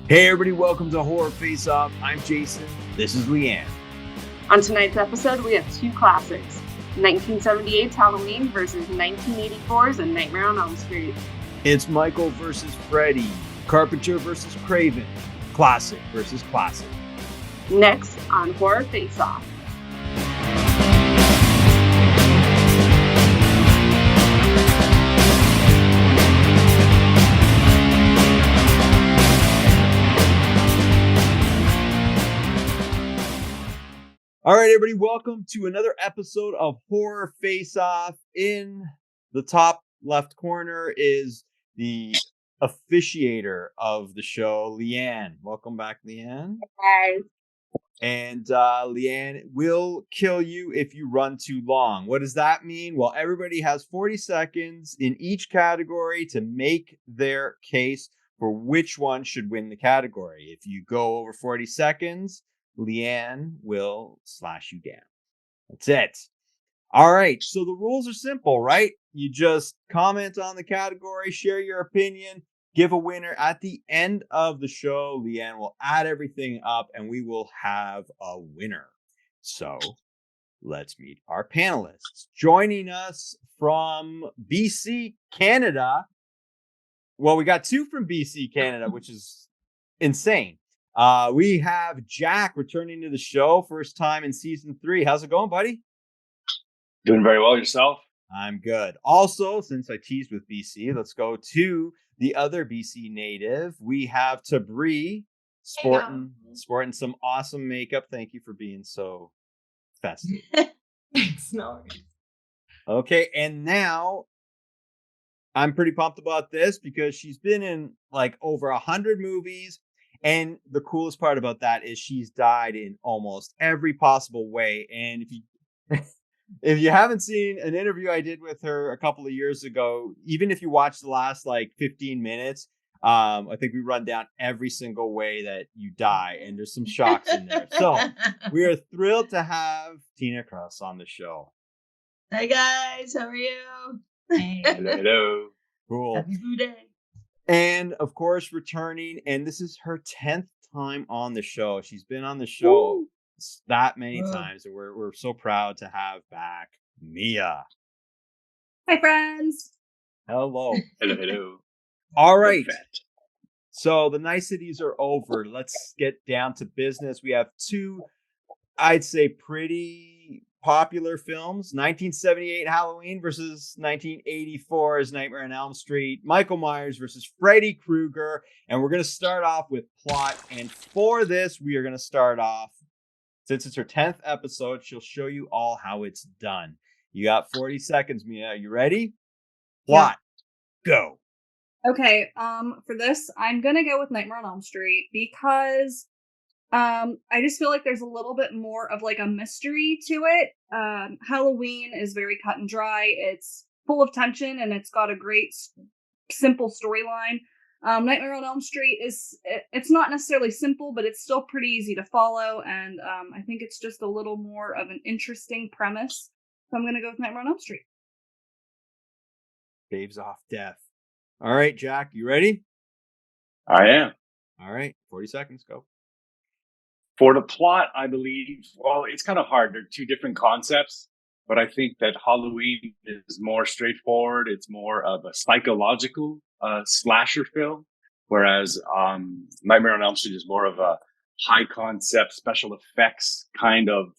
Hey everybody, welcome to Horror Face Off. I'm Jason. This is Leighanne. On tonight's episode, we have two classics: 1978's Halloween versus 1984's A Nightmare on Elm Street. It's Michael versus Freddy, Carpenter versus Craven, classic versus classic. Next on Horror Face Off. All right, everybody, welcome to another episode of Horror Face Off. In the top left corner is the officiator of the show, Leighanne. Welcome back, Leighanne. Hi. And Leighanne will kill you if you run too long. What does that mean? Well, everybody has 40 seconds in each category to make their case for which one should win the category. If you go over 40 seconds, Leighanne will slash you down. That's it. All right. So the rules are simple, right? You just comment on the category, share your opinion, give a winner. At the end of the show, Leighanne will add everything up and we will have a winner. So let's meet our panelists. Joining us from BC, Canada. Well, we got two from BC, Canada, which is insane. We have Jack returning to the show, first time in season 3. How's it going, buddy? Doing very well. Yourself? I'm good. Also, since I teased with BC, let's go to the other BC native. We have Tabri sporting some awesome makeup. Thank you for being so festive. Thanks, no worries. Okay, and now I'm pretty pumped about this because she's been in like over 100 movies. And the coolest part about that is she's died in almost every possible way. And if you haven't seen an interview I did with her a couple of years ago, even if you watch the last like 15 minutes, I think we run down every single way that you die, and there's some shocks in there. So we are thrilled to have Tina Cross on the show. Hi guys, how are you? Hey. Hello. Cool. Happy Boo Day. And of course, returning, and this is her 10th time on the show. She's been on the show that many times, and we're so proud to have back Mia. Hi, friends. Hello. Hello. All right. So the niceties are over. Let's get down to business. We have two, I'd say, pretty popular films: 1978 Halloween versus 1984's Nightmare on Elm Street. Michael Myers versus Freddy Krueger. And we're going to start off with plot. And for this, we are going to start off, since it's her 10th episode, she'll show you all how it's done. You got 40 seconds, Mia. Are you ready? Plot. Yeah. Go. Okay, for this, I'm gonna go with Nightmare on Elm Street because I just feel like there's a little bit more of like a mystery to it. Halloween is very cut and dry. It's full of tension and it's got a great, simple storyline. Nightmare on Elm Street it's not necessarily simple, but it's still pretty easy to follow. And I think it's just a little more of an interesting premise. So I'm going to go with Nightmare on Elm Street. Dave's off death. All right, Jack, you ready? I am. All right, 40 seconds, go. For the plot, I believe, well, it's kind of hard. They're two different concepts, but I think that Halloween is more straightforward. It's more of a psychological slasher film, whereas Nightmare on Elm Street is more of a high concept, special effects kind of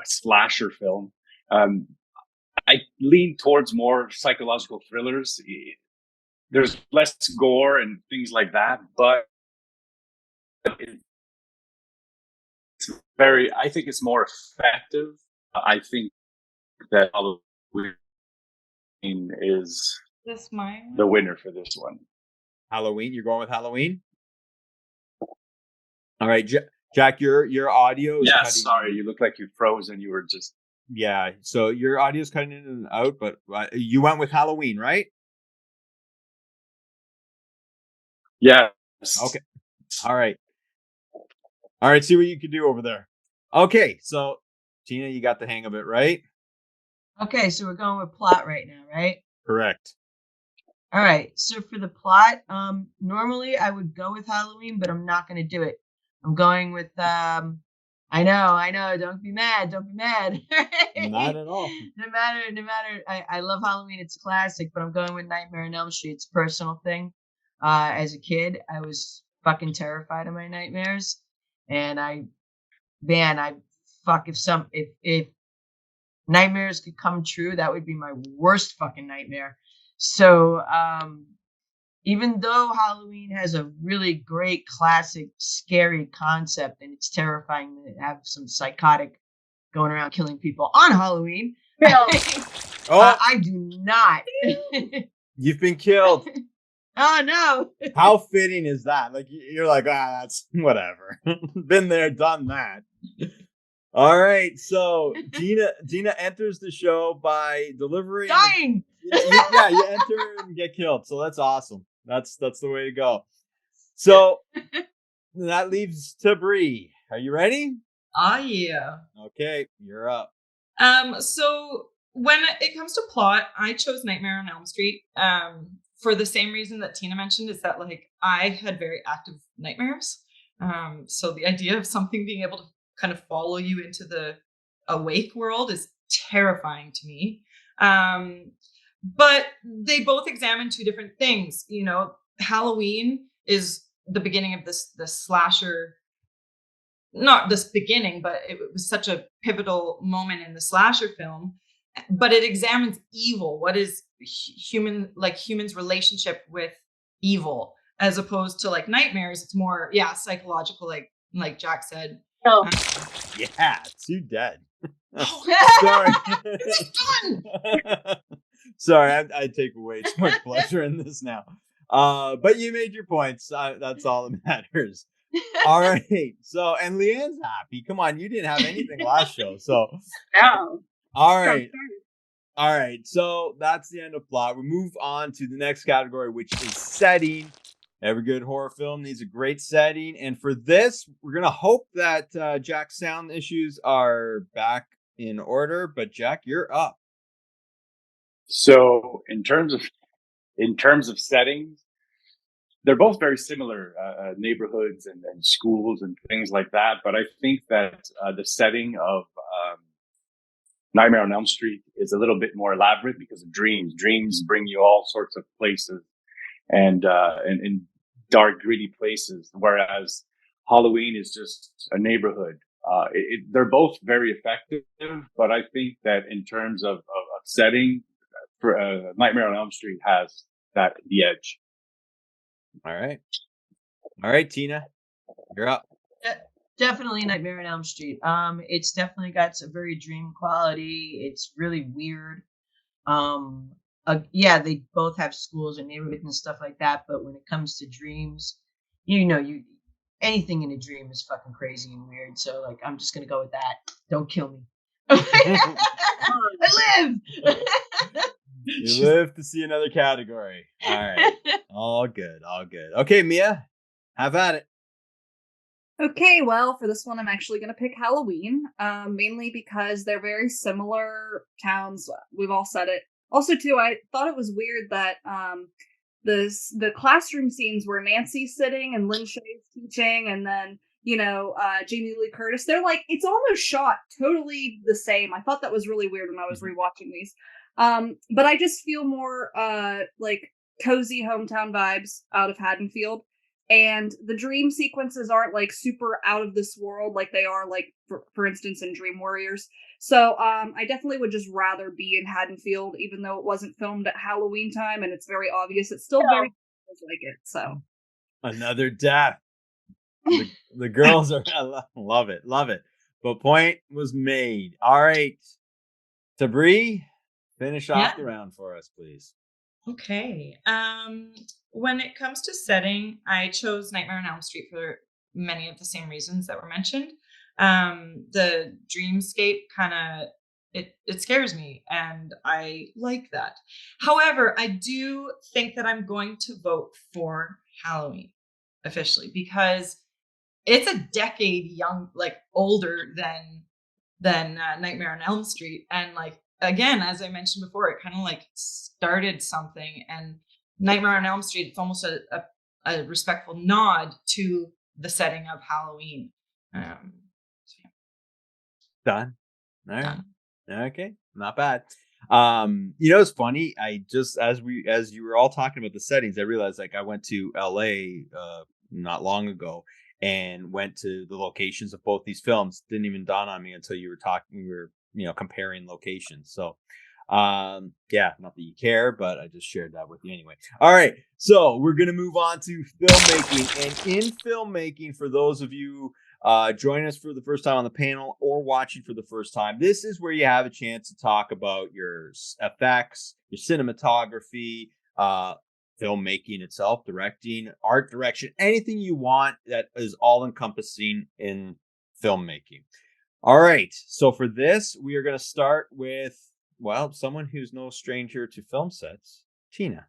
slasher film. I lean towards more psychological thrillers. There's less gore and things like that, but I think it's more effective. I think that Halloween is the winner for this one. Halloween? You're going with Halloween? All right, Jack, your audio is cutting. Sorry, you look like you froze and you were just... Yeah, so your audio is cutting in and out, but you went with Halloween, right? Yes. Okay. All right. See what you can do over there. Okay, so Tina, you got the hang of it, right? Okay, so we're going with plot right now, right? Correct. All right. So for the plot, normally I would go with Halloween, but I'm not going to do it. I'm going with I know. Don't be mad. Don't be mad. Not at all. No matter. I love Halloween. It's a classic, but I'm going with Nightmare on Elm Street. It's a personal thing. As a kid, I was fucking terrified of my nightmares, and I fuck if nightmares could come true, that would be my worst fucking nightmare. So, even though Halloween has a really great, classic, scary concept, and it's terrifying to have some psychotic going around killing people on Halloween, I do not. You've been killed. Oh no! How fitting is that? Like you're like, that's whatever. Been there, done that. All right, so Dina enters the show by delivering. Dying. Yeah, you enter and get killed. So that's awesome. That's the way to go. So that leaves Tabri. Are you ready? Ah, yeah. Okay, you're up. So when it comes to plot, I chose Nightmare on Elm Street. For the same reason that Tina mentioned, is that like I had very active nightmares. So the idea of something being able to kind of follow you into the awake world is terrifying to me. But they both examine two different things. You know, Halloween is the beginning of the slasher. Not this beginning, but it was such a pivotal moment in the slasher film. But it examines evil. What is humans' relationship with evil, as opposed to like nightmares. It's more, psychological, like Jack said. No. Yeah, two dead. Sorry. Sorry, I take way too much pleasure in this now. But you made your points. That's all that matters. All right. So, and Leighanne's happy. Come on, you didn't have anything last show. So, No. all right. All right. So that's the end of plot. We move on to the next category, which is setting. Every good horror film needs a great setting. And for this, we're going to hope that Jack's sound issues are back in order. But Jack, you're up. So in terms of settings, they're both very similar, neighborhoods and schools and things like that. But I think that the setting of Nightmare on Elm Street is a little bit more elaborate because of dreams. Dreams bring you all sorts of places and dark, gritty places, whereas Halloween is just a neighborhood. They're both very effective, but I think that in terms of setting, for Nightmare on Elm Street has the edge. All right, Tina, you're up. Definitely Nightmare on Elm Street. It's definitely got some very dream quality. It's really weird. They both have schools and neighborhoods and stuff like that. But when it comes to dreams, anything in a dream is fucking crazy and weird. So like, I'm just gonna go with that. Don't kill me. I live. You live to see another category. All right. All good. Okay, Mia, have at it. Okay, well, for this one, I'm actually going to pick Halloween, mainly because they're very similar towns. We've all said it. Also, too, I thought it was weird that the classroom scenes where Nancy's sitting and Lynn Shay's teaching, and then, Jamie Lee Curtis, they're like, it's almost shot totally the same. I thought that was really weird when I was rewatching these. But I just feel more like cozy hometown vibes out of Haddonfield. And the dream sequences aren't like super out of this world like they are like for instance in Dream Warriors. So I definitely would just rather be in Haddonfield, even though it wasn't filmed at Halloween time and it's very obvious. It's still very like it. So another death. The girls are love it. But point was made. All right, Tabri, finish off the round for us, please. Okay. When it comes to setting, I chose Nightmare on Elm Street for many of the same reasons that were mentioned. The dreamscape kind of it scares me, and I like that. However, I do think that I'm going to vote for Halloween officially because it's a decade older than Nightmare on Elm Street, and like again, as I mentioned before, it kind of like started something, and Nightmare on Elm Street, it's almost a respectful nod to the setting of Halloween. So yeah, Done. All right. done. Okay, not bad. It's funny. I just as you were all talking about the settings, I realized like I went to LA not long ago and went to the locations of both these films. Didn't even dawn on me until you were talking. We were comparing locations. So yeah, not that you care, but I just shared that with you anyway. All right, so we're gonna move on to filmmaking, and in filmmaking, for those of you joining us for the first time on the panel or watching for the first time, this is where you have a chance to talk about your effects, your cinematography, filmmaking itself, directing, art direction, anything you want that is all encompassing in filmmaking. All right, so for this, we are going to start with, well, someone who's no stranger to film sets, Tina.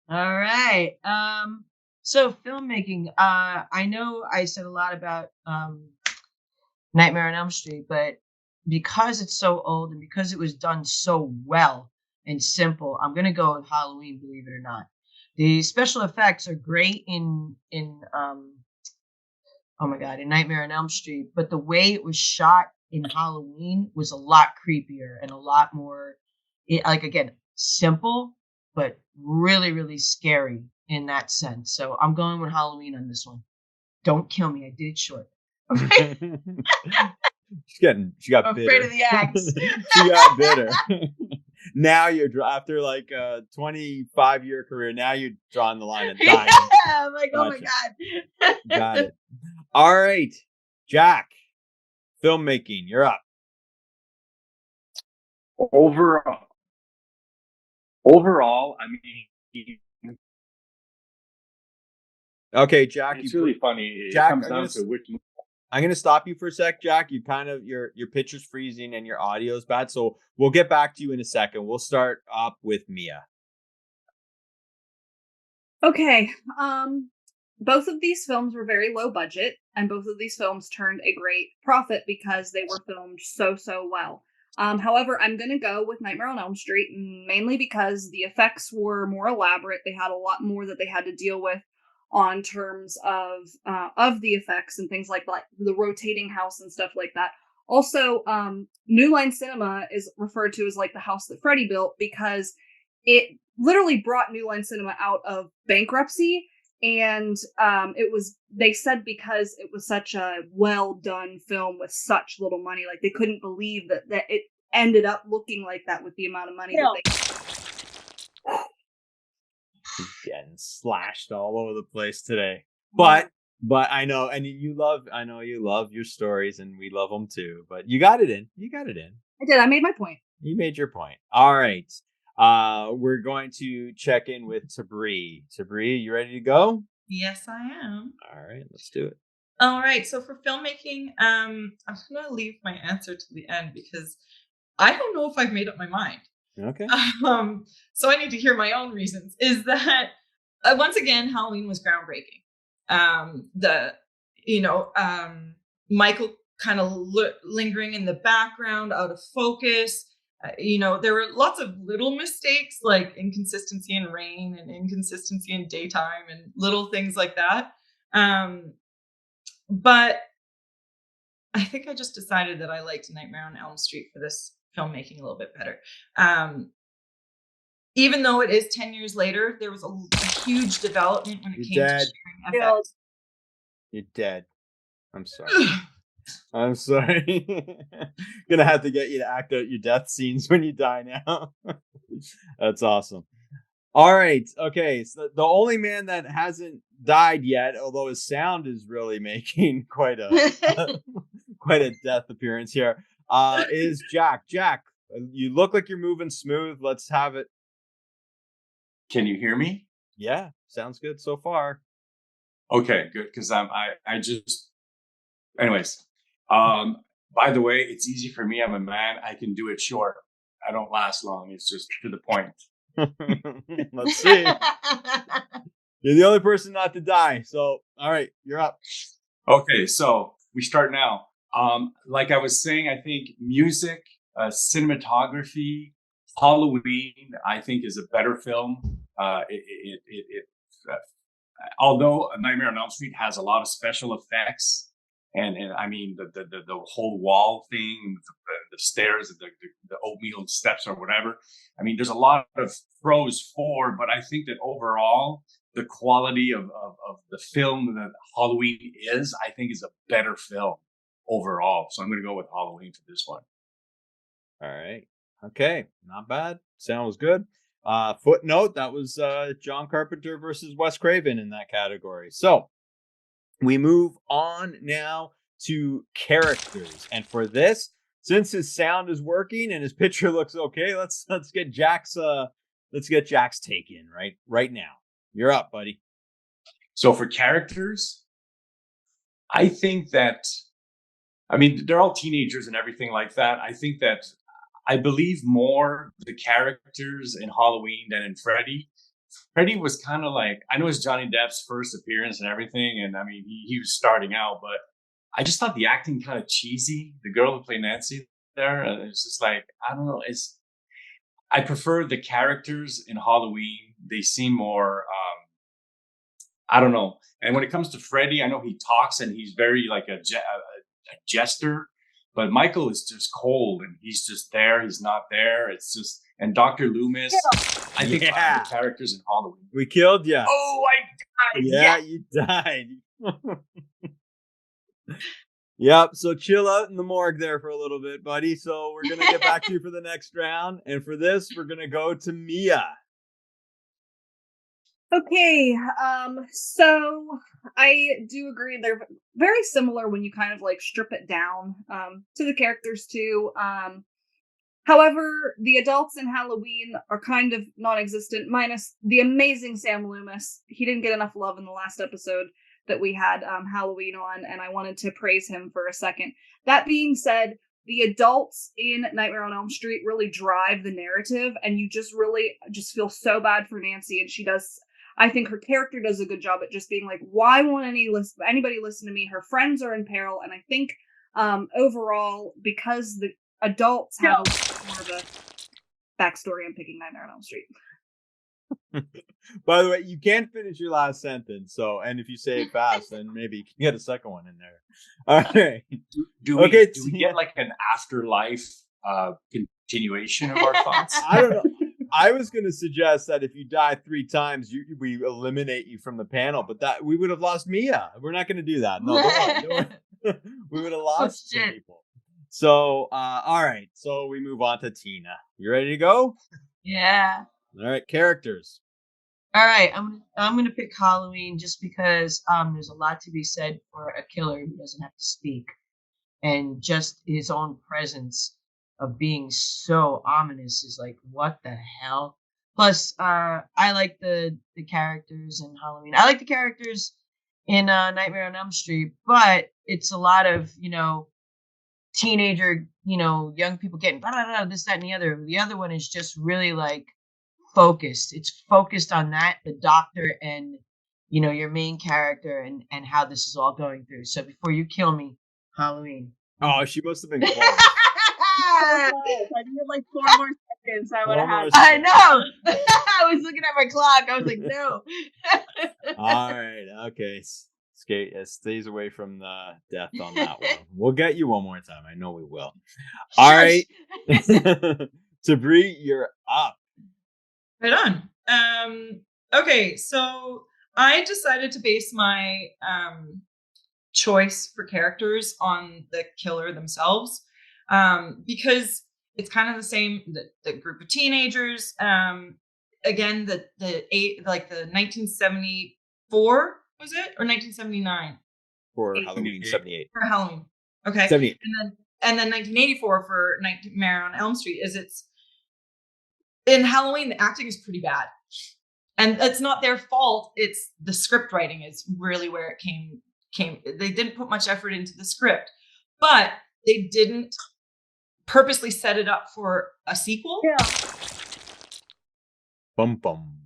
All right. So filmmaking, I know I said a lot about Nightmare on Elm Street, but because it's so old and because it was done so well and simple, I'm gonna go with Halloween, believe it or not. The special effects are great in oh my god, in Nightmare on Elm Street, but the way it was shot in Halloween was a lot creepier and a lot more like again, simple, but really, really scary in that sense. So I'm going with Halloween on this one. Don't kill me. I did it short. Okay. She got bitter. Afraid of the axe. She got bitter. Now you're after like a 25-year career. Now you're drawing the line of dying. Yeah, I'm like, oh my god. Got it. All right, Jack. Filmmaking, you're up. Overall, I mean, okay, Jack. It's really funny. It Jack, comes down to which. I'm going to stop you for a sec, Jack. You kind of your picture's freezing and your audio's bad, so we'll get back to you in a second. We'll start up with Mia. Okay. Both of these films were very low budget, and both of these films turned a great profit because they were filmed so well. However, I'm going to go with Nightmare on Elm Street, mainly because the effects were more elaborate. They had a lot more that they had to deal with on terms of the effects and things like the rotating house and stuff like that. Also, New Line Cinema is referred to as like the house that Freddy built because it literally brought New Line Cinema out of bankruptcy. And they said because it was such a well done film with such little money, like they couldn't believe that it ended up looking like that with the amount of money that they. Getting slashed all over the place today, but I know, and I know you love your stories, and we love them too. But you got it in. I did. I made my point. You made your point. All right. We're going to check in with Tabri. Tabri, you ready to go? Yes, I am. All right, let's do it. All right. So for filmmaking, I'm going to leave my answer to the end because I don't know if I've made up my mind. Okay. So I need to hear my own reasons. Is that once again, Halloween was groundbreaking. Michael kind of lingering in the background, out of focus. There were lots of little mistakes like inconsistency in rain and inconsistency in daytime and little things like that. But I think I just decided that I liked Nightmare on Elm Street for this filmmaking a little bit better. Even though it is 10 years later, there was a huge development when it came to sharing effects. You're dead. I'm sorry. I'm sorry. Gonna have to get you to act out your death scenes when you die now. That's awesome. All right. Okay. So the only man that hasn't died yet, although his sound is really making quite a death appearance here, is Jack. Jack, you look like you're moving smooth. Let's have it. Can you hear me? Yeah, sounds good so far. Okay, good. Because anyways. By the way, it's easy for me. I'm a man. I can do it short. I don't last long. It's just to the point. Let's see. You're the only person not to die. So, all right, you're up. Okay, so we start now. Like I was saying, I think music, cinematography, Halloween, I think is a better film. Although Nightmare on Elm Street has a lot of special effects, and I mean the whole wall thing, the stairs, the oatmeal steps or whatever. I mean, there's a lot of pros for, but I think that overall the quality of the film that Halloween is, I think, is a better film overall. So I'm going to go with Halloween for this one. All right. Okay. Not bad. Sounds good. Footnote, that was John Carpenter versus Wes Craven in that category. So we move on now to characters. And for this, since his sound is working and his picture looks okay, let's get Jack's take in right now. You're up, buddy. So for characters, I think that, I mean, they're all teenagers and everything like that. I think that I believe more the characters in Halloween than in Freddy. Freddy was kind of like, I know it's Johnny Depp's first appearance and everything, and I mean, he was starting out, but I just thought the acting kind of cheesy. The girl who played Nancy there, it's just like, I don't know. I prefer the characters in Halloween. They seem more, I don't know. And when it comes to Freddy, I know he talks and he's very like a jester. But Michael is just cold, and he's just there. He's not there. It's just, and Dr. Loomis. I think the characters in Halloween. We killed you. Oh, I died. Yeah, you died. Yep. So chill out in the morgue there for a little bit, buddy. So we're gonna get back to you for the next round, and for this, we're gonna go to Mia. Okay, so I do agree they're very similar when you kind of like strip it down to the characters too. However, the adults in Halloween are kind of non-existent, minus the amazing Sam Loomis. He didn't get enough love in the last episode that we had Halloween on, and I wanted to praise him for a second. That being said, the adults in Nightmare on Elm Street really drive the narrative, and you just really just feel so bad for Nancy, and she does. I think her character does a good job at just being like, why won't anybody listen to me? Her friends are in peril. And I think overall, because the adults have more of a backstory, I'm picking Nightmare on Elm Street. By the way, you can't finish your last sentence. So, and if you say it fast, then maybe you can get a second one in there. All right. Do we get like an afterlife continuation of our thoughts? I don't know. I was going to suggest that if you die 3 times, we eliminate you from the panel, but that we would have lost Mia. We're not going to do that. No, don't. We would have lost some people. So, all right. So we move on to Tina. You ready to go? Yeah. All right. Characters. All right. I'm gonna pick Halloween just because there's a lot to be said for a killer who doesn't have to speak, and just his own presence of being so ominous is like, what the hell? Plus, I like the characters in Halloween. I like the characters in Nightmare on Elm Street, but it's a lot of, teenager, young people getting this, that, and the other. The other one is just really like focused. It's focused on that, the doctor and, your main character and how this is all going through. So before you kill me, Halloween. Oh, she must have been close. I needed like 4 more seconds. I would have had. I know. I was looking at my clock. I was like, no. All right. Okay. Stays away from the death on that one. We'll get you one more time. I know we will. All right. Tabri, you're up. Right on. Okay, so I decided to base my choice for characters on the killer themselves. Because it's kind of the same, the group of teenagers. Again, the 1974 was it, or 1979 for Halloween 78 for Halloween. Okay, 78, and then 1984 for Nightmare on Elm Street. It's in Halloween. The acting is pretty bad, and it's not their fault. It's the script writing is really where it came. They didn't put much effort into the script, but they didn't purposely set it up for a sequel. Yeah. Bum bum.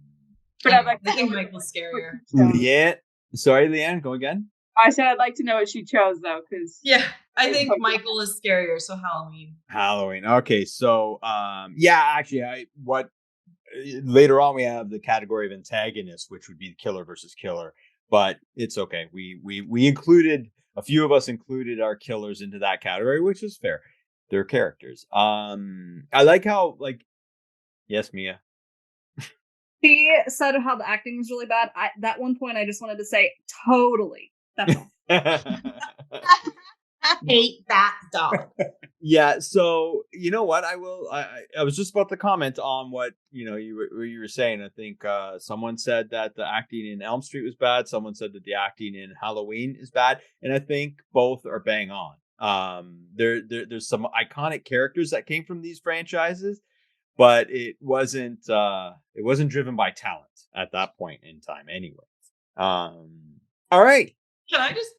But I think Michael's scarier. Yeah. Sorry, Leighanne, go again. I said I'd like to know what she chose though, because I think Michael is scarier. So Halloween. Okay, so actually, later on we have the category of antagonist, which would be killer versus killer. But it's okay. We included a few of us included our killers into that category, which is fair. They're characters. I like how yes, Mia. She said how the acting was really bad. That one point, I just wanted to say, totally. That's all. Hate that dog. Yeah, so you know what? I was just about to comment on what you were saying. I think someone said that the acting in Elm Street was bad. Someone said that the acting in Halloween is bad, and I think both are bang on. There's some iconic characters that came from these franchises, but it wasn't driven by talent at that point in time anyway. All right. Can I just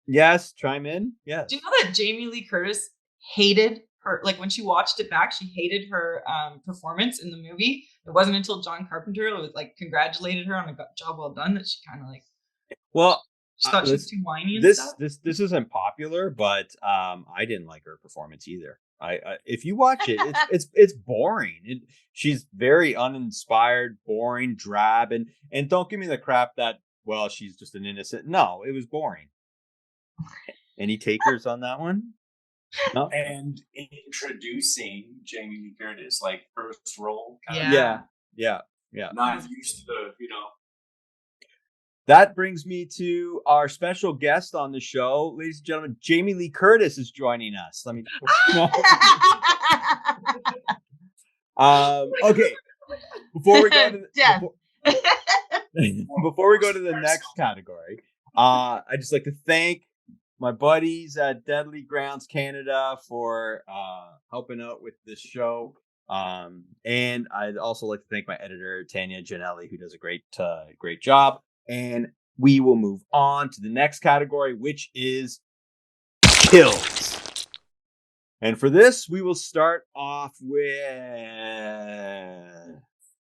Yes, chime in. Yes. do you know that Jamie Lee Curtis hated her, like when she watched it back, she hated her performance in the movie. It wasn't until John Carpenter was like congratulated her on a job well done that she kind of like she thought she was too whiny and stuff. This isn't popular, but I didn't like her performance either. I if you watch it, it's boring. She's very uninspired, boring, drab, and don't give me the crap that she's just an innocent. No, it was boring. Any takers on that one? No? And introducing Jamie Lee Curtis, like first role. Yeah. Not used to That brings me to our special guest on the show, ladies and gentlemen. Jamie Lee Curtis is joining us. Let me. Okay. Before we go to the next category, I'd just like to thank my buddies at Deadly Grounds Canada for helping out with this show. And I'd also like to thank my editor, Tanya Janelli, who does a great job. And we will move on to the next category, which is kills. And for this, we will start off with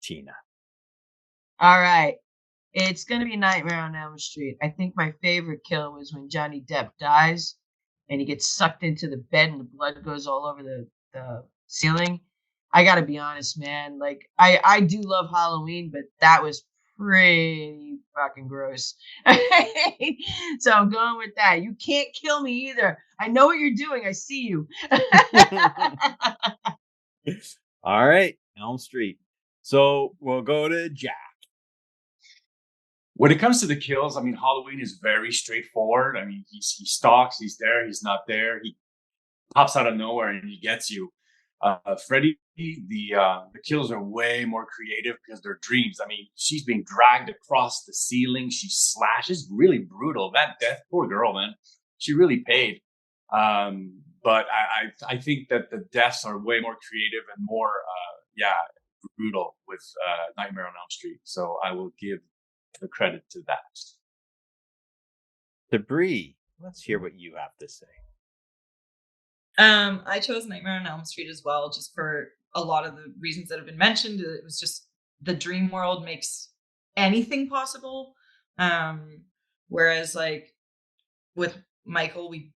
Tina. All right. It's going to be Nightmare on Elm Street. I think my favorite kill was when Johnny Depp dies and he gets sucked into the bed and the blood goes all over the ceiling. I got to be honest, man. Like, I do love Halloween, but that was pretty fucking gross. So I'm going with that. You can't kill me either. I know what you're doing. I see you. All right. Elm Street. So we'll go to Jack. When it comes to the kills, I mean, Halloween is very straightforward. I mean, he stalks, he's there, he's not there. He pops out of nowhere and he gets you. Freddy, the kills are way more creative because they're dreams. I mean, she's being dragged across the ceiling. She slashes, really brutal. That death, poor girl, man. She really paid. But I think that the deaths are way more creative and more, brutal with Nightmare on Elm Street. So I will give the credit to that. Debris, let's hear what you have to say. I chose Nightmare on Elm Street as well, just for a lot of the reasons that have been mentioned. It was just the dream world makes anything possible. Whereas like with Michael, we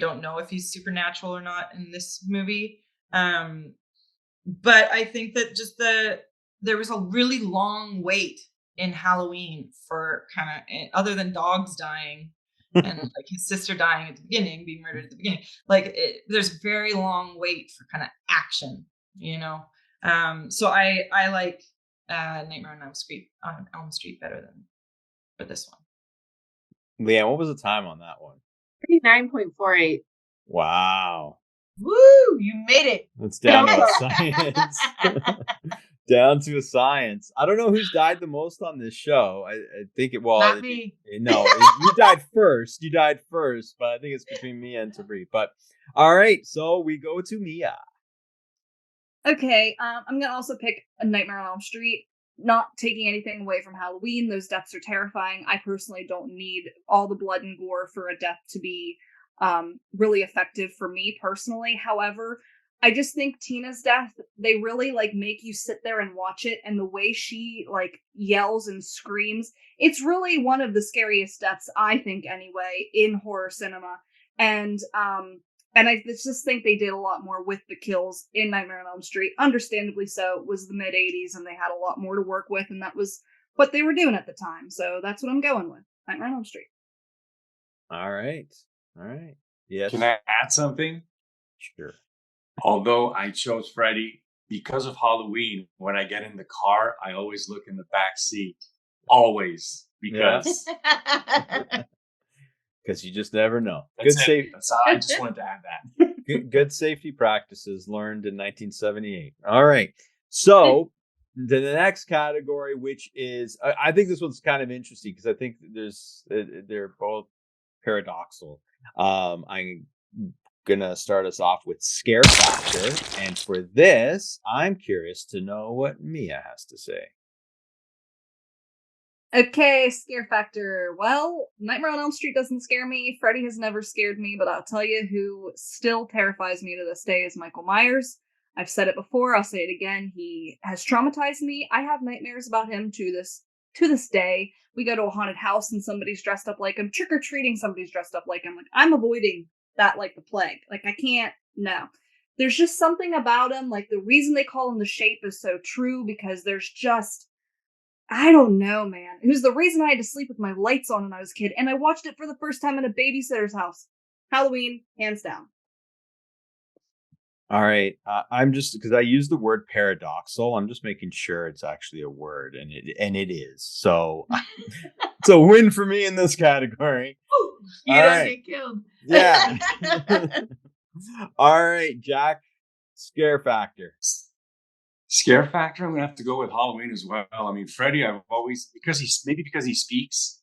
don't know if he's supernatural or not in this movie. But I think that just there was a really long wait in Halloween for kind of, other than dogs dying and like his sister dying at the beginning, being murdered at the beginning, like there's very long wait for kind of action, you know. So I like Nightmare on Elm Street better than for this one. Leighanne, what was the time on that one? 39.48. Wow. Woo! You made it. That's down to science. Down to a science. I don't know who's died the most on this show. I think Not me. No, you died first. You died first, but I think it's between Mia and Tabri. But all right, so we go to Mia. Okay, I'm gonna also pick A Nightmare on Elm Street. Not taking anything away from Halloween, those deaths are terrifying. I personally don't need all the blood and gore for a death to be really effective for me personally. However, I just think Tina's death, they really like make you sit there and watch it, and the way she like yells and screams, it's really one of the scariest deaths, I think anyway, in horror cinema. And And I just think they did a lot more with the kills in Nightmare on Elm Street. Understandably so. It was the mid 80s and they had a lot more to work with, and that was what they were doing at the time. So that's what I'm going with. Nightmare on Elm Street. All right. Yes. Can I add something? Sure. Although I chose Freddy, because of Halloween, when I get in the car, I always look in the back seat. Always. Because because you just never know. That's I just wanted to add that. Good safety practices learned in 1978. All right. So the next category, which is, I think this one's kind of interesting because I think they're both paradoxical. I'm gonna start us off with scare factor, and for this, I'm curious to know what Mia has to say. Okay, scare factor. Well, Nightmare on Elm Street doesn't scare me. Freddy has never scared me, but I'll tell you who still terrifies me to this day is Michael Myers. I've said it before, I'll say it again. He has traumatized me. I have nightmares about him to this day. We go to a haunted house and somebody's dressed up like him. Trick-or-treating, somebody's dressed up like him. Like, I'm avoiding that like the plague. Like, I can't, no. There's just something about him. Like, the reason they call him the Shape is so true because there's just, I don't know, man. It was the reason I had to sleep with my lights on when I was a kid, and I watched it for the first time in a babysitter's house. Halloween, hands down. All right. I'm just, because I use the word paradoxal, I'm just making sure it's actually a word, and it is. So it's a win for me in this category. You All don't right. get killed. Yeah. All right, Jack. Scare factor. Scare factor, I'm gonna have to go with Halloween as well. I mean, Freddy, I've always, because he speaks,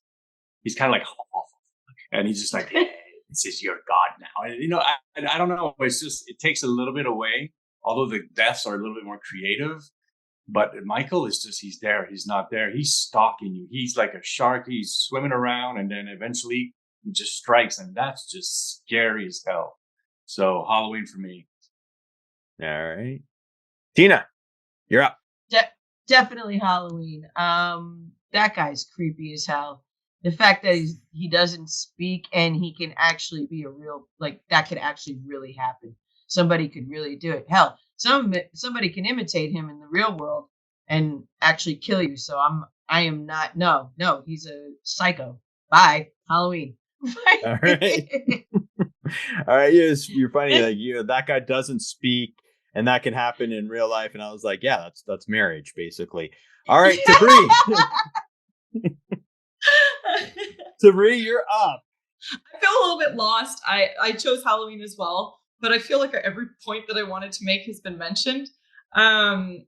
he's kind of like, and he's just like, hey, this is your god now. And, I don't know. It's just, it takes a little bit away. Although the deaths are a little bit more creative, but Michael is just, he's there. He's not there. He's stalking you. He's like a shark. He's swimming around, and then eventually he just strikes, and that's just scary as hell. So Halloween for me. All right, Tina. You're up. Definitely Halloween. That guy's creepy as hell. The fact that he doesn't speak and he can actually be a real, like, that could actually really happen. Somebody could really do it. Hell, somebody can imitate him in the real world and actually kill you. So I am not. No, he's a psycho. Bye, Halloween. All right. All right. You're funny. Like, that guy doesn't speak. And that can happen in real life. And I was like, yeah, that's marriage, basically. All right, Tabri. Tabri, you're up. I feel a little bit lost. I chose Halloween as well, but I feel like every point that I wanted to make has been mentioned. I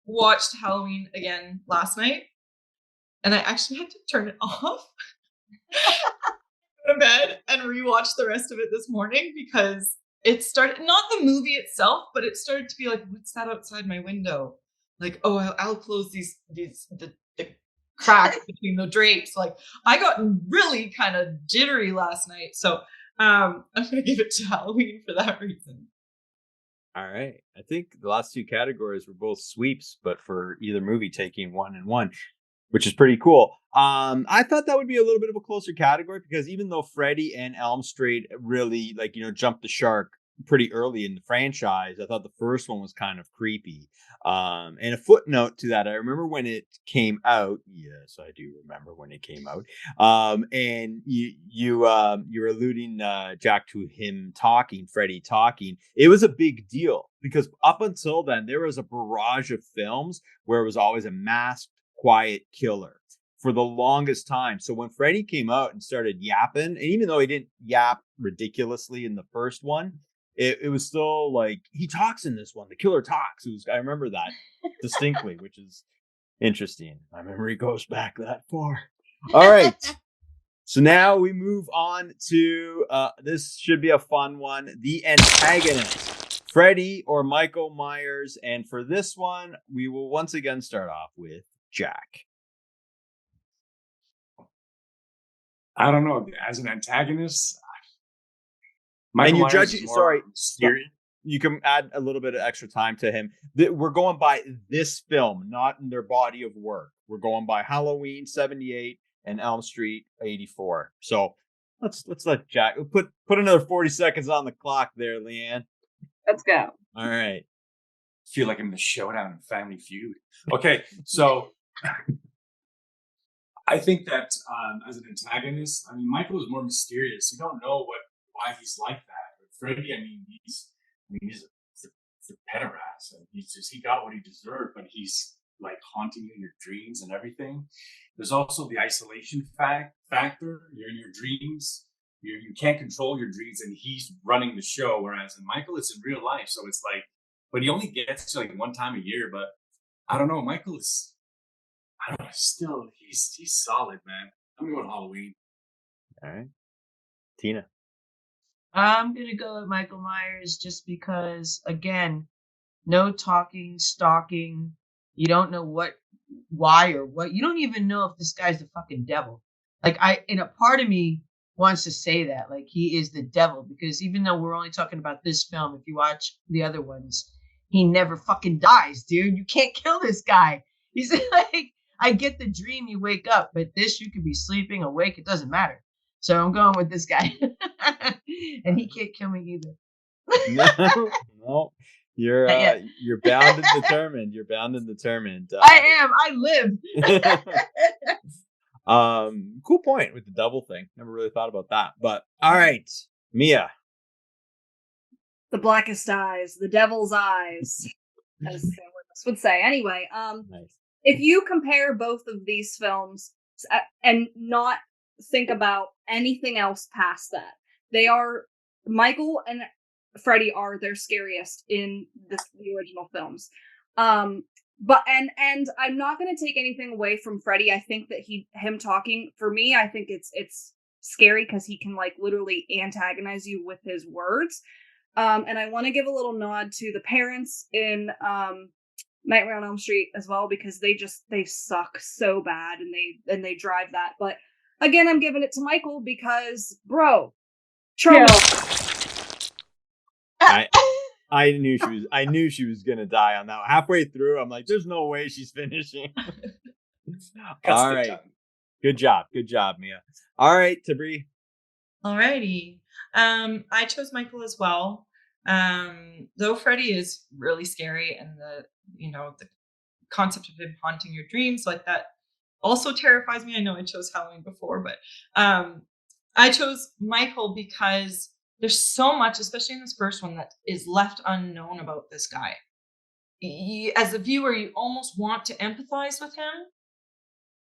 watched Halloween again last night, and I actually had to turn it off, go to bed, and rewatch the rest of it this morning because it started, not the movie itself, but it started to be like, what's that outside my window? Like, oh, I'll close the cracks between the drapes. Like, I got really kind of jittery last night. So I'm going to give it to Halloween for that reason. All right. I think the last two categories were both sweeps, but for either movie taking 1 and 1, which is pretty cool. I thought that would be a little bit of a closer category because even though Freddy and Elm Street really, jumped the shark pretty early in the franchise, I thought the first one was kind of creepy. And a footnote to that, I remember when it came out. Yes, I do remember when it came out. And you're alluding, Jack, to him talking, Freddy talking. It was a big deal because up until then, there was a barrage of films where it was always a masked, quiet killer for the longest time. So when Freddy came out and started yapping, and even though he didn't yap ridiculously in the first one, it was still like, he talks in this one. The killer talks. I remember that distinctly, which is interesting. My memory goes back that far. All right. So now we move on to, this should be a fun one. The antagonist, Freddy or Michael Myers. And for this one, we will once again start off with Jack. I don't know. As an antagonist, and you're judging. Sorry, you can add a little bit of extra time to him. We're going by this film, not in their body of work. We're going by Halloween '78 and Elm Street '84. So let's let Jack put another 40 seconds on the clock there, Leighanne. Let's go. All right. Feel like I'm in the showdown in Family Feud. Okay, so I think that as an antagonist, I mean, Michael is more mysterious. You don't know why he's like that. But Freddy, he's a pederast, and he got what he deserved, but he's like haunting you in your dreams and everything. There's also the isolation factor. You're in your dreams. You can't control your dreams, and he's running the show. Whereas in Michael, it's in real life, so it's like, but he only gets to like one time a year. But I don't know. Michael is, I don't know. Still, he's solid, man. I'm going Halloween. All right, Tina. I'm gonna go with Michael Myers just because, again, no talking, stalking. You don't know why or what. You don't even know if this guy's the fucking devil. Like and a part of me wants to say that, like, he is the devil, because even though we're only talking about this film, if you watch the other ones, he never fucking dies, dude. You can't kill this guy. He's like, I get the dream, you wake up, but this, you could be sleeping, awake, it doesn't matter. So I'm going with this guy. And he can't kill me either. No. You're bound and determined. You're bound and determined. I am. I live. Cool point with the double thing. Never really thought about that. But all right, Mia. The blackest eyes, the devil's eyes, as Sam would say. Anyway, Nice. if you compare both of these films and not think about anything else past that, they are, Michael and Freddy are their scariest in the original films. But I'm not going to take anything away from Freddy. I think that him talking, for me, I think it's scary because he can like literally antagonize you with his words. And I want to give a little nod to the parents in Nightmare on Elm Street as well, because they suck so bad and they drive that. But again, I'm giving it to Michael because, bro, trouble. I knew she was gonna die on that one. Halfway through, I'm like, there's no way she's finishing. All right. Good job, Mia. All right, Tabri. Alrighty. I chose Michael as well. Though Freddy is really scary, and the concept of him haunting your dreams like that also terrifies me. I know I chose Halloween before, but I chose Michael because there's so much, especially in this first one, that is left unknown about this guy. As a viewer, you almost want to empathize with him.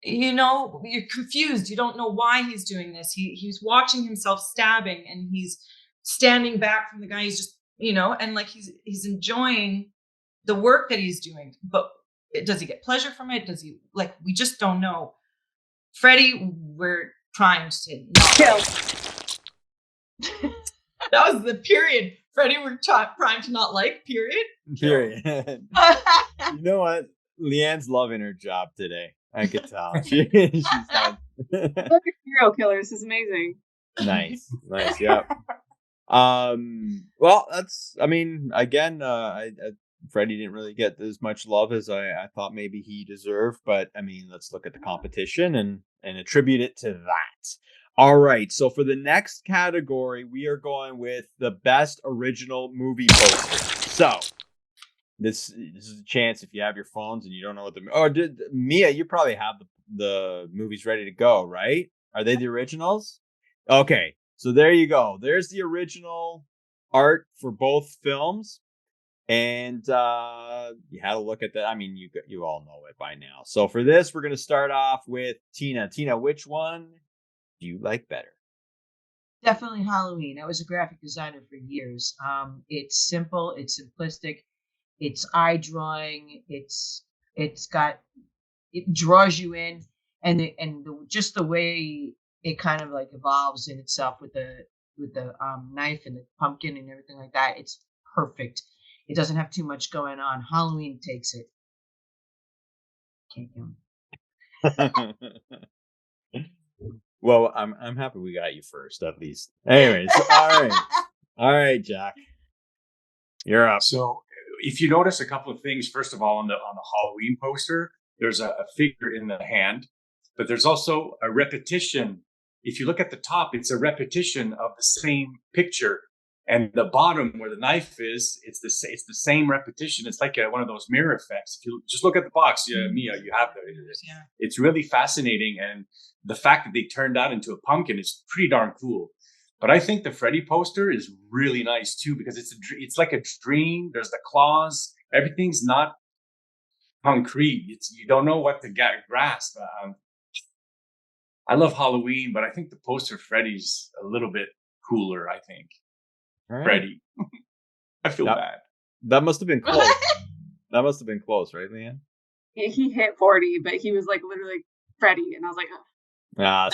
You're confused. You don't know why he's doing this. He's watching himself stabbing, and he's standing back from the guy. He's just, and like he's enjoying the work that he's doing. But does he get pleasure from it? Does he, like, we just don't know. Freddy, we're primed to not kill. That was the period. Freddy, we're primed to not like, period. Period. You know what? Leanne's loving her job today. I could tell. She's done. Look at serial killers. This is amazing. Nice. Yeah. Well, that's, again, Freddy didn't really get as much love as I thought maybe he deserved, but let's look at the competition and attribute it to that. All right, so for the next category, we are going with the best original movie poster. So this is a chance, if you have your phones and you don't know what Mia, you probably have the movies ready to go, right? Are they the originals? Okay, so there you go. There's the original art for both films. And you had a look at that. You all know it by now. So for this, we're going to start off with Tina. Tina, which one do you like better? Definitely Halloween. I was a graphic designer for years. It's simple. It's simplistic. It's eye drawing. It draws you in, just the way it kind of like evolves in itself with the knife and the pumpkin and everything like that. It's perfect. It doesn't have too much going on. Halloween takes it. Can't go. Well, I'm happy we got you first, at least. Anyways, all right, Jack, you're up. So, if you notice a couple of things, first of all, on the Halloween poster, there's a figure in the hand, but there's also a repetition if you look at the top, it's a repetition of the same picture. And the bottom where the knife is, it's the same repetition. It's like one of those mirror effects. If you just look at the box, Mia, you have it's really fascinating. And the fact that they turned that into a pumpkin is pretty darn cool. But I think the Freddy poster is really nice too, because it's like a dream. There's the claws. Everything's not concrete. You don't know what to grasp. I love Halloween, but I think the poster Freddy's a little bit cooler. I think Freddy. I feel bad. That must have been close. That must have been close, right, Leighanne? Yeah, he hit 40, but he was like literally Freddy, and I was like, so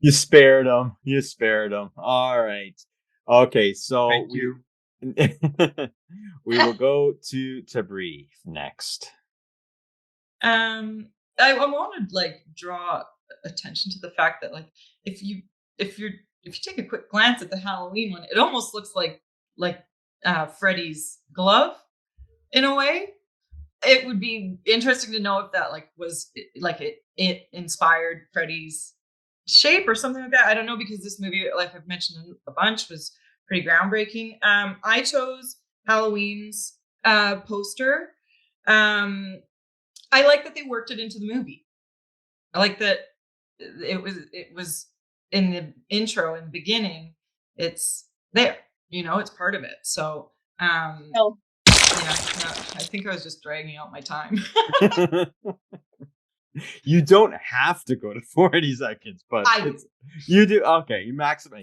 you spared him. You spared him. All right. Okay, so Thank you. We will go to Tabri next. I want to like draw attention to the fact that like if you take a quick glance at the Halloween one, it almost looks like Freddy's glove in a way. It would be interesting to know if that like was like it inspired Freddy's shape or something like that. I don't know, because this movie, like I've mentioned a bunch, was pretty groundbreaking. I chose Halloween's poster. I like that they worked it into the movie. I like that it was in the intro in the beginning. It's there, it's part of it. So I think I was just dragging out my time. You don't have to go to 40 seconds, but you do. Okay, you maximize.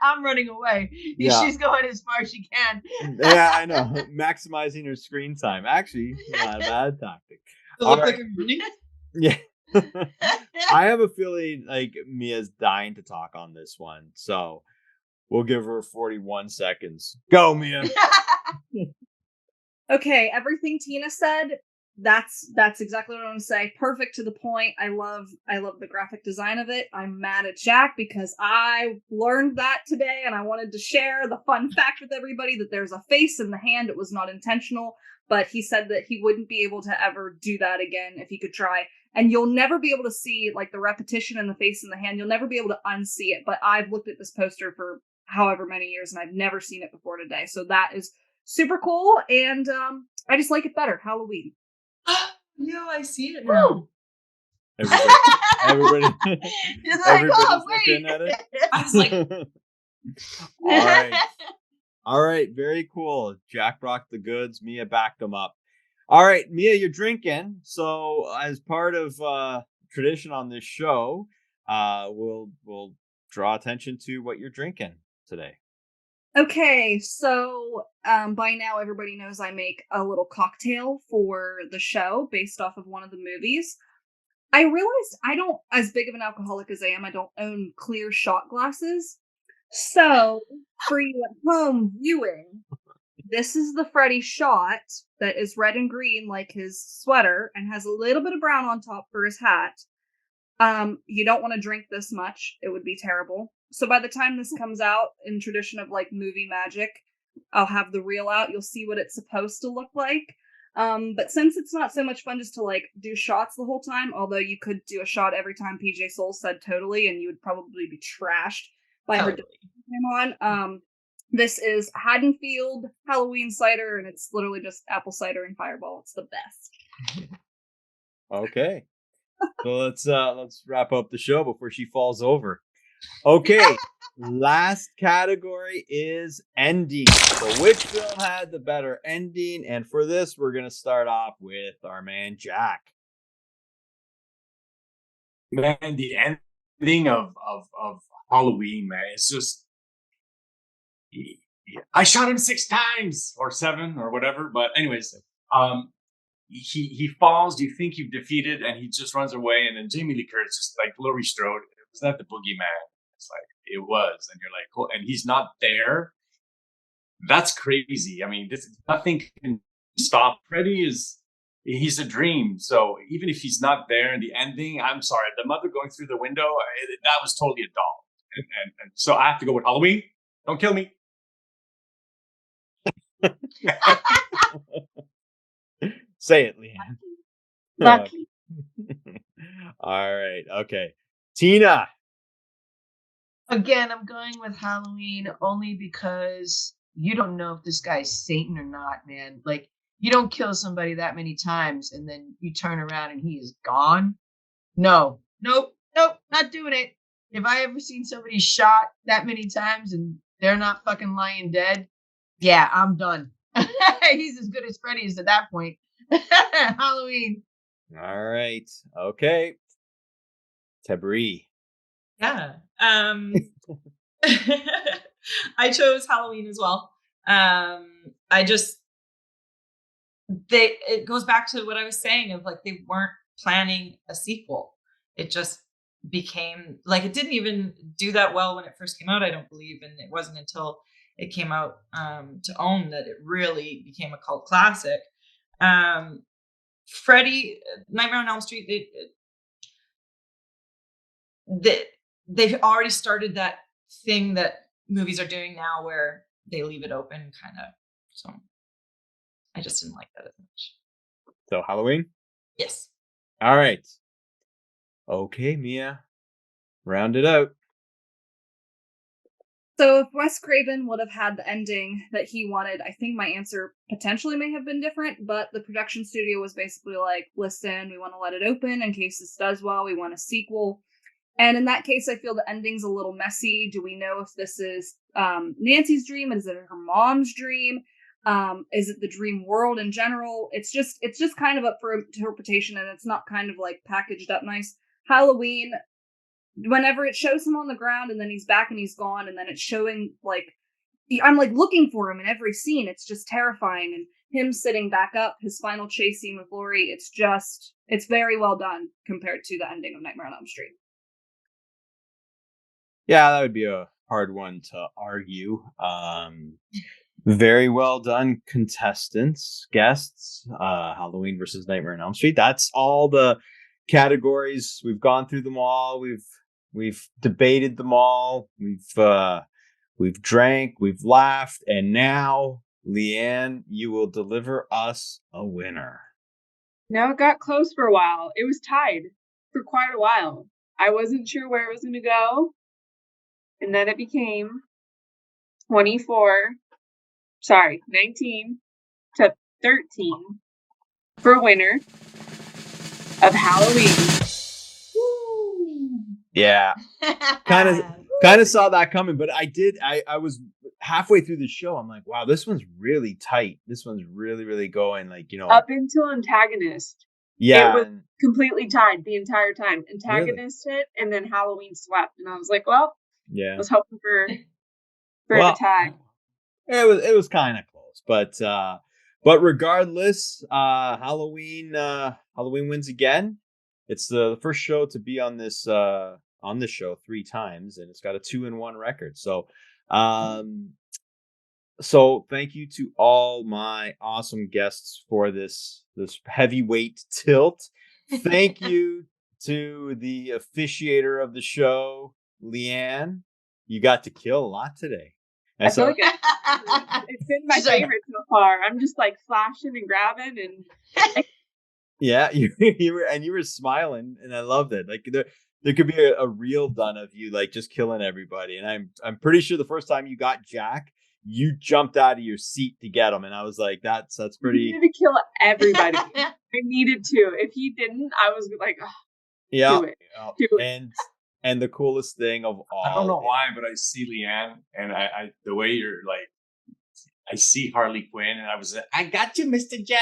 I'm running away. Yeah. She's going as far as she can. Yeah, I know. Maximizing her screen time. Actually, not a bad tactic. It look like I'm running? Yeah. I have a feeling like Mia's dying to talk on this one, so we'll give her 41 seconds. Go, Mia. Okay, everything Tina said, that's exactly what I want to say. Perfect to the point. I love the graphic design of it. I'm mad at Jack because I learned that today and I wanted to share the fun fact with everybody that there's a face in the hand. It was not intentional, but he said that he wouldn't be able to ever do that again if he could try. And you'll never be able to see like the repetition in the face in the hand. You'll never be able to unsee it. But I've looked at this poster for however many years and I've never seen it before today. So that is super cool. And I just like it better. Halloween. Yeah, I see it now. Everybody Just like, everybody's wait. looking at it. I was like, All right. Very cool. Jack brought the goods. Mia backed them up. All right, Mia, you're drinking. So as part of tradition on this show, we'll draw attention to what you're drinking today. Okay, so by now everybody knows I make a little cocktail for the show based off of one of the movies. I realized I don't, as big of an alcoholic as I am, I don't own clear shot glasses. So for you at home viewing, this is the Freddy shot that is red and green like his sweater and has a little bit of brown on top for his hat. You don't want to drink this much. It would be terrible. So by the time this comes out, in tradition of like movie magic, I'll have the reel out. You'll see what it's supposed to look like. But since it's not so much fun just to like do shots the whole time, although you could do a shot every time PJ Soul said totally, and you would probably be trashed by her came on. This is Haddonfield Halloween cider, and it's literally just apple cider and Fireball. It's the best. Okay. So let's wrap up the show before she falls over. Okay. Last category is ending. So which film had the better ending? And for this, we're going to start off with our man Jack. Man, the ending of Halloween, man, it's just I shot him 6 times or 7 or whatever. But anyways, he falls. You think you've defeated, and he just runs away. And then Jamie Lee Curtis just like Laurie Strode. Was that the boogeyman? It's like it was, and you're like, cool. And he's not there. That's crazy. I mean, nothing can stop. Freddy he's a dream. So even if he's not there in the ending, I'm sorry, the mother going through the window, that was totally a doll. And so I have to go with Halloween. Don't kill me. Say it, Leighanne. Lucky. All right. Okay. Tina. Again, I'm going with Halloween only because you don't know if this guy's Satan or not, man. Like, you don't kill somebody that many times and then you turn around and he is gone. No, nope, not doing it. If I ever seen somebody shot that many times and they're not fucking lying dead, yeah, I'm done. He's as good as Freddy is at that point. Halloween. All right. Okay. Tabri. Yeah. I chose Halloween as well. It goes back to what I was saying of like, they weren't planning a sequel. It just became like, it didn't even do that well when it first came out, I don't believe. And it wasn't until it came out to own that it really became a cult classic. Freddy, Nightmare on Elm Street, they've already started that thing that movies are doing now where they leave it open kind of. So I just didn't like that as much. So Halloween? Yes. All right. Okay, Mia. Round it out. So if Wes Craven would have had the ending that he wanted, I think my answer potentially may have been different, but the production studio was basically like, listen, we want to let it open in case this does well, we want a sequel. And in that case, I feel the ending's a little messy. Do we know if this is Nancy's dream? Is it her mom's dream? Is it the dream world in general? It's just kind of up for interpretation, and it's not kind of like packaged up nice. Halloween, whenever it shows him on the ground and then he's back and he's gone, and then it's showing like, I'm like looking for him in every scene. It's just terrifying. And him sitting back up, his final chase scene with Laurie, it's very well done compared to the ending of Nightmare on Elm Street. Yeah, that would be a hard one to argue. Very well done, contestants, guests. Halloween versus Nightmare on Elm Street. That's all the categories. We've gone through them all. We've debated them all. We've drank. We've laughed, and now, Leighanne, you will deliver us a winner. No, it got close for a while. It was tied for quite a while. I wasn't sure where it was going to go. And then it became 19 to 13 for winner of Halloween. Yeah. Kind of saw that coming, but I was halfway through the show. I'm like, wow, this one's really tight. This one's really, really going, like, up until Antagonist. Yeah. It was completely tied the entire time. Antagonist hit, and then Halloween swept. And I was like, well, yeah, I was hoping for the tie. It was kind of close, but regardless, Halloween wins again. It's the first show to be on this show 3 times, and it's got a 2-1 record. So thank you to all my awesome guests for this heavyweight tilt. Thank you to the officiator of the show, Leighanne. You got to kill a lot today. I feel like it's been my favorite so far. I'm just like flashing and grabbing and yeah, you were smiling, and I loved it. Like there could be a reel done of you like just killing everybody. And I'm pretty sure the first time you got Jack, you jumped out of your seat to get him, and I was like, that's pretty. You needed to kill everybody. I needed to. If he didn't, I was like, oh, yeah, do it. And the coolest thing of all, I don't know why, but I see Leighanne, and I the way you're like, I see Harley Quinn, and I was like, I got you, Mr. J.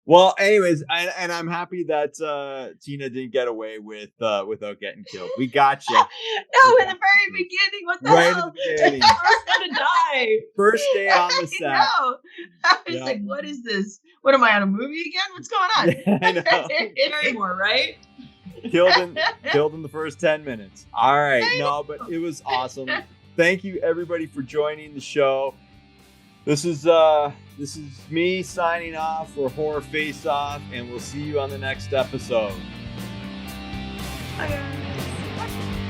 Well, anyways, and I'm happy that Tina didn't get away without getting killed. We got you. No, in the very beginning. What the hell? Right at the beginning. First gonna die. First day on the set. No. I was like, what is this? What am I on a movie again? What's going on? I know. Barrymore, right? Killed in the first 10 minutes. All right. No, but it was awesome. Thank you everybody for joining the show. This is me signing off for Horror Face Off, and we'll see you on the next episode. Bye, guys.